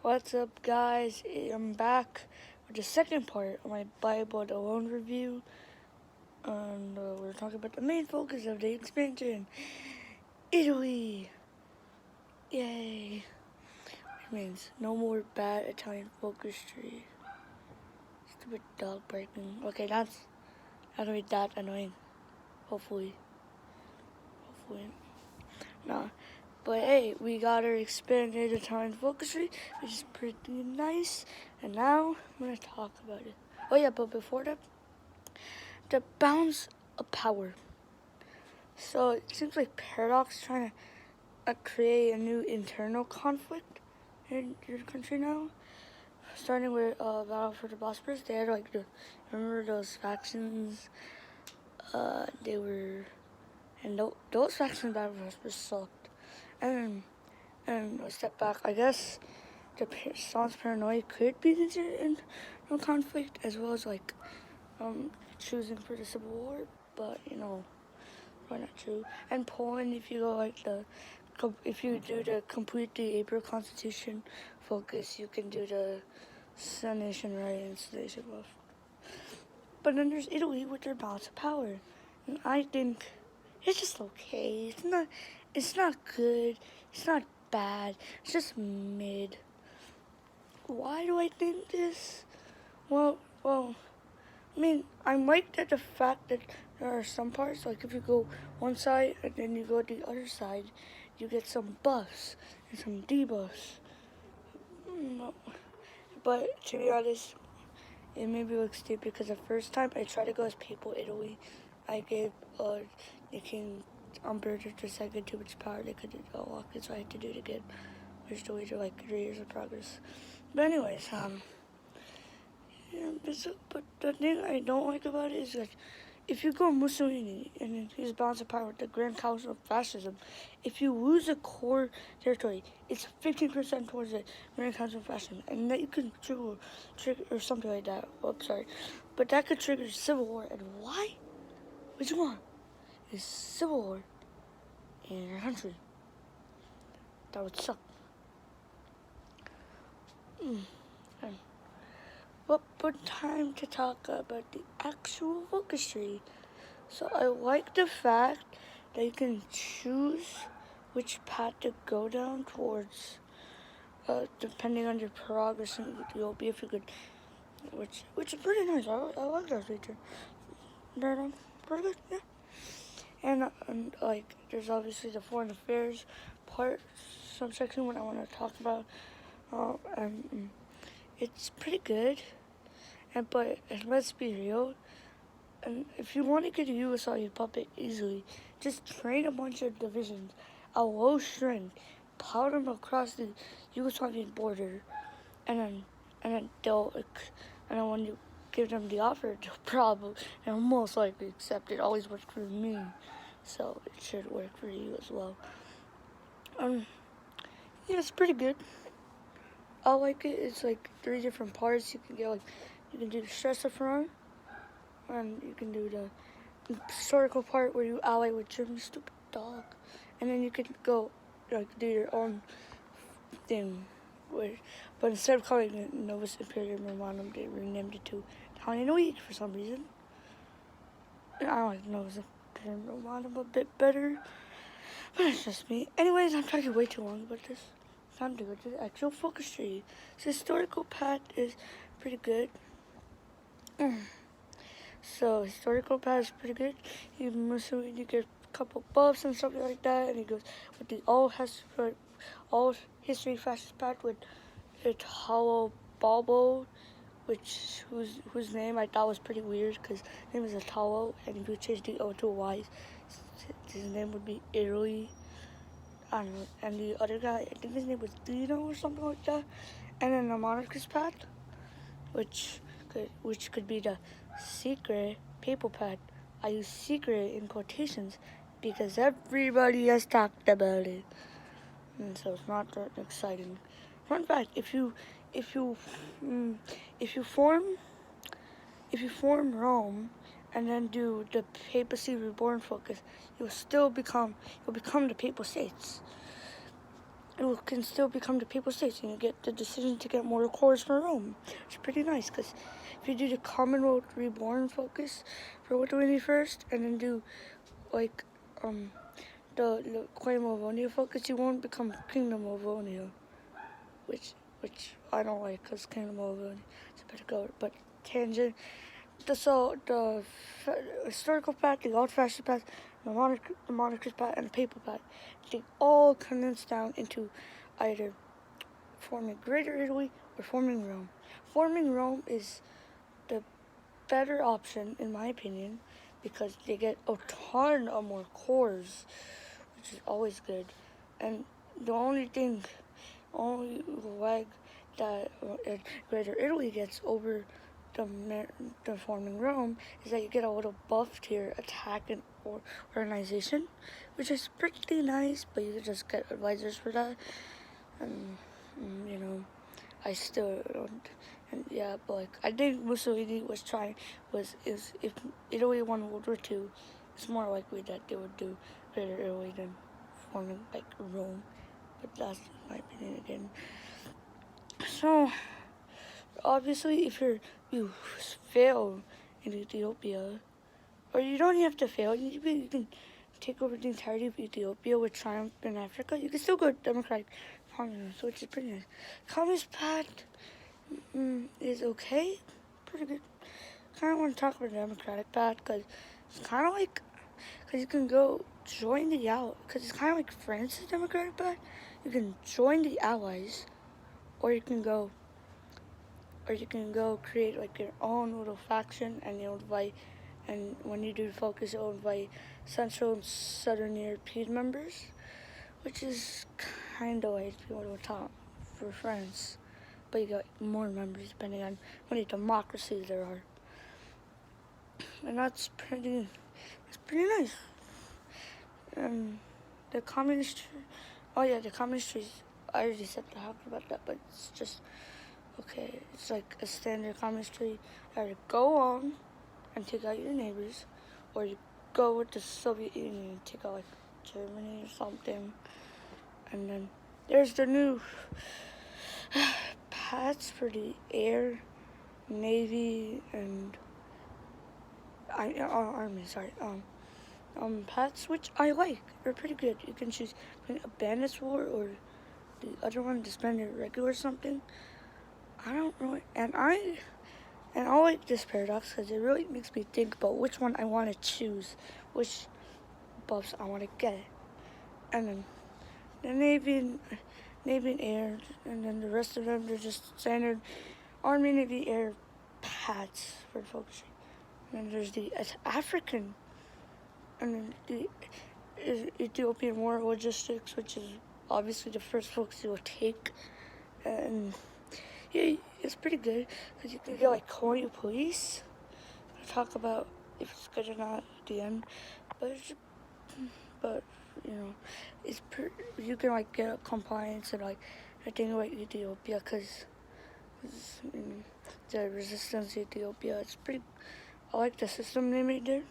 What's up, guys? I'm back with the second part of my Bible alone review, and we're talking about the main focus of the expansion, Italy. Yay! Which means no more bad Italian focus tree. Stupid dog barking. Okay, that's not gonna be that annoying. Hopefully. Nah. But hey, we got our expanded Italian focus tree, which is pretty nice. And now I'm gonna talk about it. Oh yeah, but before that, the balance of power. So it seems like Paradox trying to create a new internal conflict in your country now. Starting with Battle for the Bosporus, they had remember those factions? Those factions in Battle for the Bosporus sucked. And a step back, I guess the Sans Paranoia could be the internal conflict as well as choosing for the Civil War, but probably not true. And Poland, if you do the complete the April Constitution focus, you can do the Nation right and Nation left. But then there's Italy with their balance of power, and I think it's just okay. It's not good. It's not bad. It's just mid. Why do I think this? Well. I mean, I like the fact that there are some parts, like if you go one side and then you go the other side, you get some buffs and some debuffs. But to be honest, it made me look stupid because the first time I tried to go as Papal Italy, I gave the King Umberto II too much power. They couldn't unlock it, so I had to do it again, which deleted like 3 years of progress. But anyways, but the thing I don't like about it is that if you go Mussolini and his balance of power with the Grand Council of Fascism, if you lose a core territory, it's 15% towards the Grand Council of Fascism, and that you can trigger or something like that. Oops, sorry, but that could trigger civil war. And why? Which one is civil war in your country? That would suck. But time to talk about the actual focus tree. So I like the fact that you can choose which path to go down towards, depending on your progress and you'll be if you could, which is pretty nice. I like that feature. They're pretty good, yeah. And there's obviously the foreign affairs part subsection what I want to talk about, and it's pretty good. But let's be real. And if you want to get a Yugoslavia puppet easily, just train a bunch of divisions at low strength, power them across the Yugoslavian border, and then when you give them the offer, they'll probably and most likely accept it. Always worked for me, so it should work for you as well. Yeah, it's pretty good. I like it. It's like 3 different parts. You can get you can do the stress up front, and you can do the historical part where you ally with Germany's stupid dog, and then you can go do your own thing. But instead of calling it Novus Imperium Romanum, they renamed it to Italian Week for some reason. I like Novus Imperium Romanum a bit better, but it's just me. Anyways, I'm talking way too long about this. Time to go to the actual focus tree. So historical path is pretty good. So historical path is pretty good. You get a couple buffs and something like that, and he goes with the all history fascist path with Italo Balbo, whose name I thought was pretty weird because his name is Italo, and if you change the O to a Y, his name would be Italy. I don't know. And the other guy, I think his name was Dino or something like that. And then the monarchist path, which could be the secret papal path. I use secret in quotations because everybody has talked about it, and so it's not that exciting. Fun fact: if you form Rome and then do the papacy reborn focus, you'll become the papal states. it can still become the Papal States, and you get the decision to get more cores for Rome. It's pretty nice, because if you do the Commonwealth Reborn focus for Italy first, and then do like the Claim of Livonia focus, you won't become Kingdom of Livonia, which I don't like, because Kingdom of Livonia is a better color. But tangent, the historical path, the old-fashioned path, the monarchist path, and the papal path, they all condense down into either forming Greater Italy or forming Rome. Forming Rome is the better option, in my opinion, because they get a ton of more cores, which is always good. And the only leg that Greater Italy gets over the forming Rome is that you get a little buff to your attack and organization, which is pretty nice, but you just get advisors for that. And you know, I still don't. And yeah, but like, I think Mussolini is if Italy won World War II, it's more likely that they would do Greater Italy than forming like Rome. But that's my opinion again. So obviously, if you fail in Ethiopia, or you don't have to fail, you can take over the entirety of Ethiopia with triumph in Africa. You can still go democratic communist, which is pretty nice. Communist path is okay, pretty good. Kind of want to talk about the democratic path, because it's kind of like, because you can go join the Allies, because it's kind of like France's democratic path. You can join the Allies, or you can go create like your own little faction, and you'll invite, and when you do focus, you'll invite Central and Southern European members, which is kind of like people to top for France. But you got more members depending on how many democracies there are. And that's pretty nice. The communist, the communist trees, I already said to talk about that, but it's just, okay, it's like a standard communist tree. You either go on and take out your neighbors, or you go with the Soviet Union and take out like Germany or something. And then there's the new paths for the air, navy, and army. Paths which I like. They're pretty good. You can choose a bandits war or the other one, disbanded regular or something. I don't really, and I like this paradox because it really makes me think about which one I want to choose, which buffs I want to get, and then the Navy and Air, and then the rest of them, they're just standard Army, Navy, Air paths for focusing. And then there's the African, and then the Ethiopian War Logistics, which is obviously the first focus you will take. And yeah, it's pretty good, because you can get like Colonial Police. I'll talk about if it's good or not at the end, but you know, you can like get compliance and like I think like Ethiopia, because the resistance to Ethiopia, it's pretty. I like the system they made there.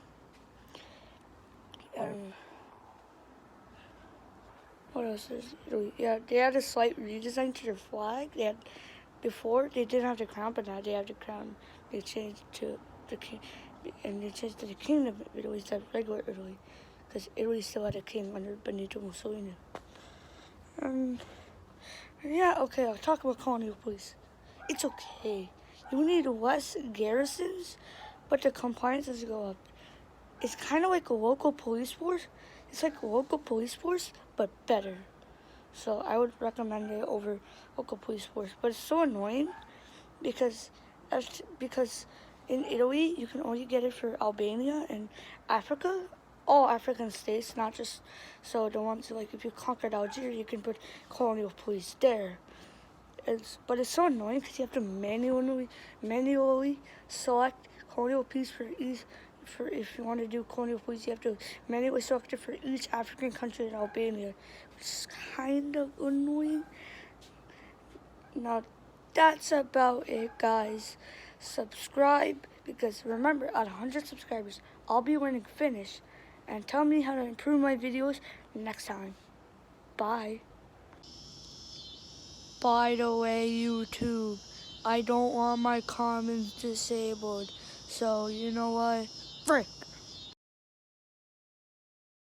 What else is Italy? Yeah, they had a slight redesign to their flag. Before they didn't have the crown, but now they have the crown. They changed to the king, and they changed to the Kingdom of Italy instead of regular Italy, because Italy still had a king under Benito Mussolini. Yeah, okay, I'll talk about colonial police. It's okay. You need less garrisons, but the compliance does go up. It's kind of like a local police force. It's like a local police force, but better. So I would recommend it over local police force. But it's so annoying because in Italy, you can only get it for Albania and Africa, all African states, not just, so the ones like if you conquered Algeria, you can put colonial police there. But it's so annoying because you have to manually select colonial police for if you want to do colonial police, you have to manually select it for each African country in Albania, which is kind of annoying. Now, that's about it, guys. Subscribe, because remember, at 100 subscribers, I'll be learning Finnish, and tell me how to improve my videos next time. Bye. By the way, YouTube, I don't want my comments disabled. So, you know what? Frick.